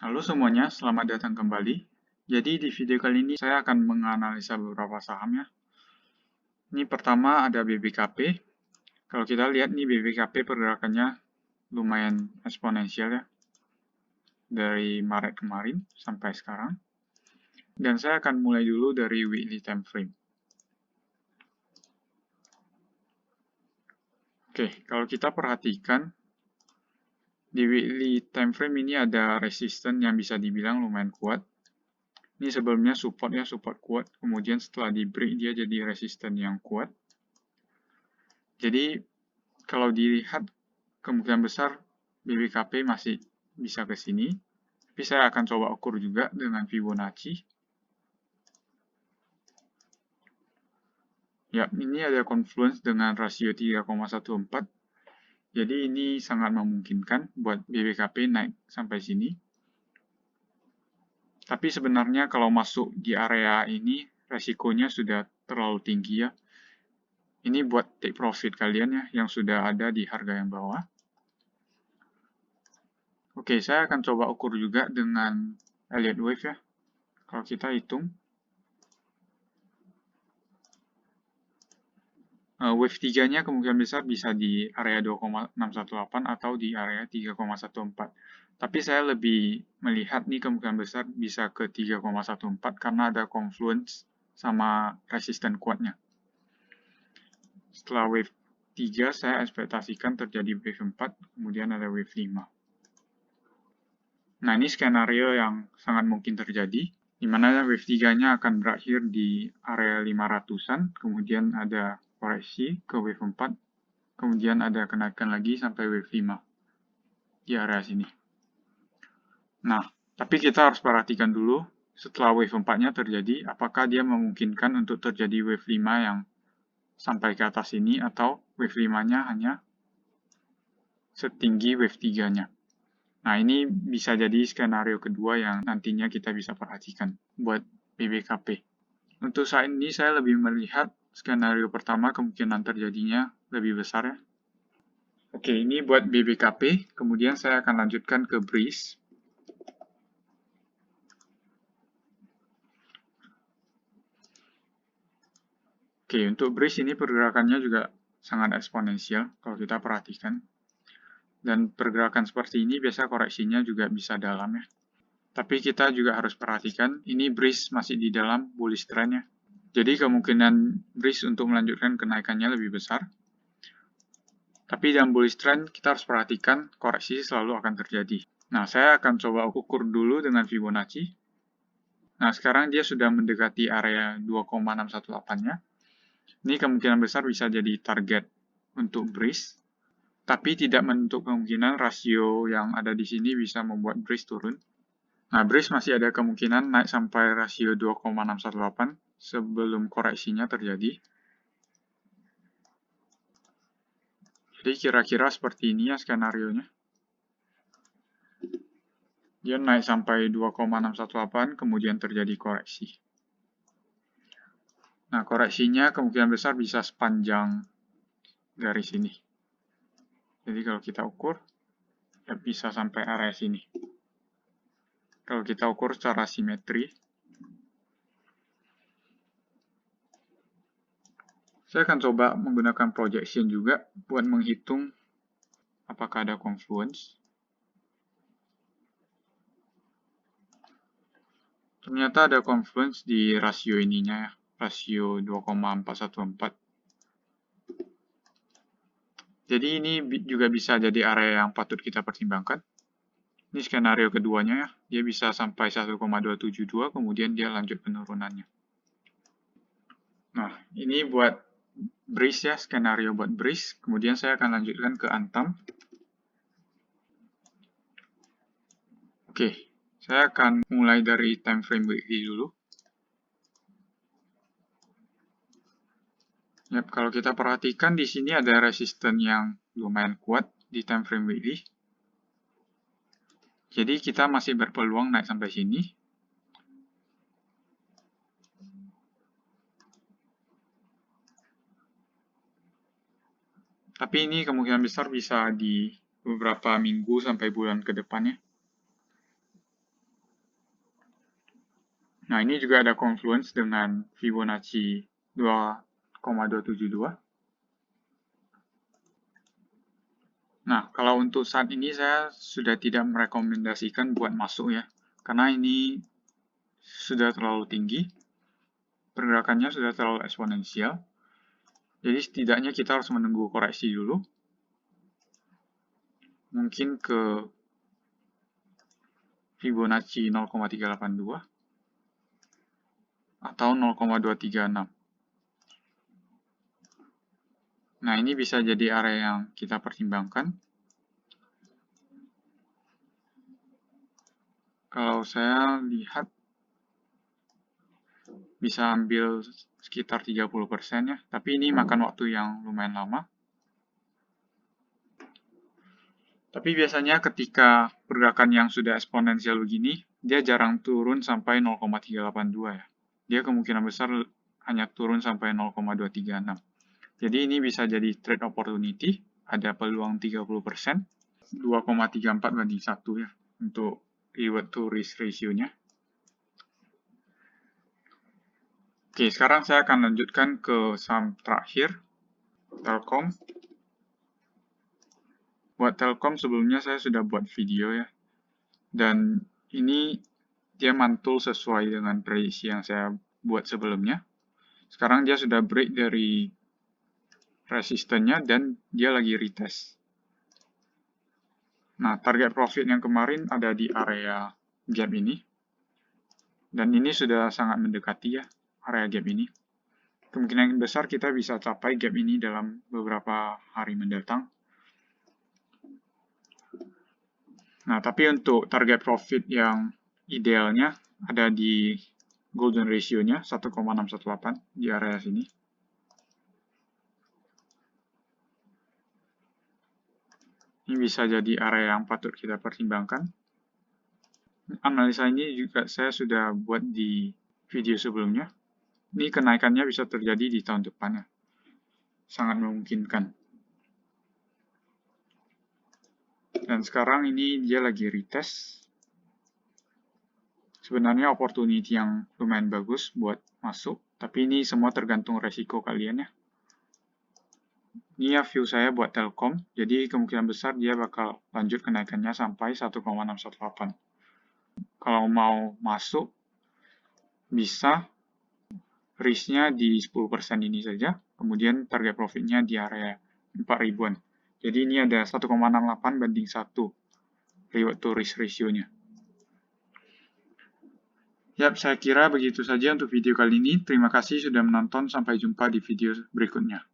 Halo semuanya, selamat datang kembali. Jadi di video kali ini saya akan menganalisa beberapa saham ya. Ini pertama ada BBKP. Kalau kita lihat nih BBKP pergerakannya lumayan eksponensial ya. Dari Maret kemarin sampai sekarang. Dan saya akan mulai dulu dari weekly time frame. Oke, kalau kita perhatikan di weekly time frame ini ada resisten yang bisa dibilang lumayan kuat. Ini sebelumnya support ya, support kuat. Kemudian setelah di break dia jadi resisten yang kuat. Jadi kalau dilihat kemungkinan besar BBKP masih bisa ke sini. Tapi saya akan coba ukur juga dengan Fibonacci. Ya, ini ada confluence dengan rasio 3,14. Jadi ini sangat memungkinkan buat BBKP naik sampai sini. Tapi sebenarnya kalau masuk di area ini, resikonya sudah terlalu tinggi ya. Ini buat take profit kalian ya, yang sudah ada di harga yang bawah. Oke, saya akan coba ukur juga dengan Elliott Wave ya. Kalau kita hitung, wave 3-nya kemungkinan besar bisa di area 2,618 atau di area 3,14. Tapi saya lebih melihat nih kemungkinan besar bisa ke 3,14 karena ada confluence sama resisten kuatnya. Setelah wave 3, saya ekspektasikan terjadi wave 4, kemudian ada wave 5. Nah, ini skenario yang sangat mungkin terjadi, di mana wave 3-nya akan berakhir di area 500-an, kemudian ada koreksi ke wave 4, kemudian ada kenaikan lagi sampai wave 5 di area sini. Nah, tapi kita harus perhatikan dulu setelah wave 4-nya terjadi, apakah dia memungkinkan untuk terjadi wave 5 yang sampai ke atas ini, atau wave 5-nya hanya setinggi wave 3-nya. Nah, ini bisa jadi skenario kedua yang nantinya kita bisa perhatikan buat BBKP. Untuk saat ini saya lebih melihat skenario pertama kemungkinan terjadinya lebih besar ya. Oke, ini buat BBKP, kemudian saya akan lanjutkan ke Breeze. Oke, untuk Breeze ini pergerakannya juga sangat eksponensial kalau kita perhatikan. Dan pergerakan seperti ini biasa koreksinya juga bisa dalam ya. Tapi kita juga harus perhatikan, ini Breeze masih di dalam bullish trend ya. Jadi kemungkinan Breeze untuk melanjutkan kenaikannya lebih besar. Tapi dalam bullish trend kita harus perhatikan koreksi selalu akan terjadi. Nah, saya akan coba ukur dulu dengan Fibonacci. Nah, sekarang dia sudah mendekati area 2,618-nya. Ini kemungkinan besar bisa jadi target untuk Breeze. Tapi tidak menutup kemungkinan rasio yang ada di sini bisa membuat Breeze turun. Nah, Breeze masih ada kemungkinan naik sampai rasio 2,618 sebelum koreksinya terjadi. Jadi kira-kira seperti ini ya skenario-nya. Dia naik sampai 2,618, kemudian terjadi koreksi. Nah, koreksinya kemungkinan besar bisa sepanjang garis ini. Jadi kalau kita ukur, ya bisa sampai area sini. Kalau kita ukur secara simetri, saya akan coba menggunakan projection juga buat menghitung apakah ada confluence. Ternyata ada confluence di rasio ininya ya, rasio 2,414. Jadi ini juga bisa jadi area yang patut kita pertimbangkan. Ini skenario keduanya ya, dia bisa sampai 1,272, kemudian dia lanjut penurunannya. Nah, ini buat Breeze ya, skenario buat Breeze. Kemudian saya akan lanjutkan ke Antam. Oke, saya akan mulai dari time frame weekly dulu. Yap, kalau kita perhatikan di sini ada resisten yang lumayan kuat di time frame weekly. Jadi kita masih berpeluang naik sampai sini. Tapi ini kemungkinan besar bisa di beberapa minggu sampai bulan ke depannya. Nah, ini juga ada confluence dengan Fibonacci 2,272. Nah, kalau untuk saat ini saya sudah tidak merekomendasikan buat masuk ya, karena ini sudah terlalu tinggi, pergerakannya sudah terlalu eksponensial. Jadi setidaknya kita harus menunggu koreksi dulu, mungkin ke Fibonacci 0,382 atau 0,236. Nah, ini bisa jadi area yang kita pertimbangkan. Kalau saya lihat bisa ambil sekitar 30% ya, tapi ini makan waktu yang lumayan lama. Tapi biasanya ketika pergerakan yang sudah eksponensial begini, dia jarang turun sampai 0,382 ya. Dia kemungkinan besar hanya turun sampai 0,236. Jadi ini bisa jadi trade opportunity, ada peluang 30%, 2,34 banding 1 ya, untuk reward to risk ratio-nya. Oke, sekarang saya akan lanjutkan ke saham terakhir, Telkom. Buat Telkom sebelumnya saya sudah buat video ya, dan ini dia mantul sesuai dengan prediksi yang saya buat sebelumnya. Sekarang dia sudah break dari resistennya dan dia lagi retest. Nah, target profit yang kemarin ada di area gap ini. Dan ini sudah sangat mendekati ya, area gap ini. Kemungkinan besar kita bisa capai gap ini dalam beberapa hari mendatang. Nah, tapi untuk target profit yang idealnya ada di golden ratio-nya 1,618 di area sini. Ini bisa jadi area yang patut kita pertimbangkan. Analisa ini juga saya sudah buat di video sebelumnya. Ini kenaikannya bisa terjadi di tahun depan ya. Sangat memungkinkan. Dan sekarang ini dia lagi retest. Sebenarnya opportunity yang lumayan bagus buat masuk, tapi ini semua tergantung resiko kalian ya. Ini ya view saya buat Telkom, jadi kemungkinan besar dia bakal lanjut kenaikannya sampai 1,618. Kalau mau masuk, bisa risk-nya di 10% ini saja, kemudian target profit-nya di area 4.000-an. Jadi ini ada 1,68 banding 1 reward to risk ratio-nya. Yap, saya kira begitu saja untuk video kali ini. Terima kasih sudah menonton, sampai jumpa di video berikutnya.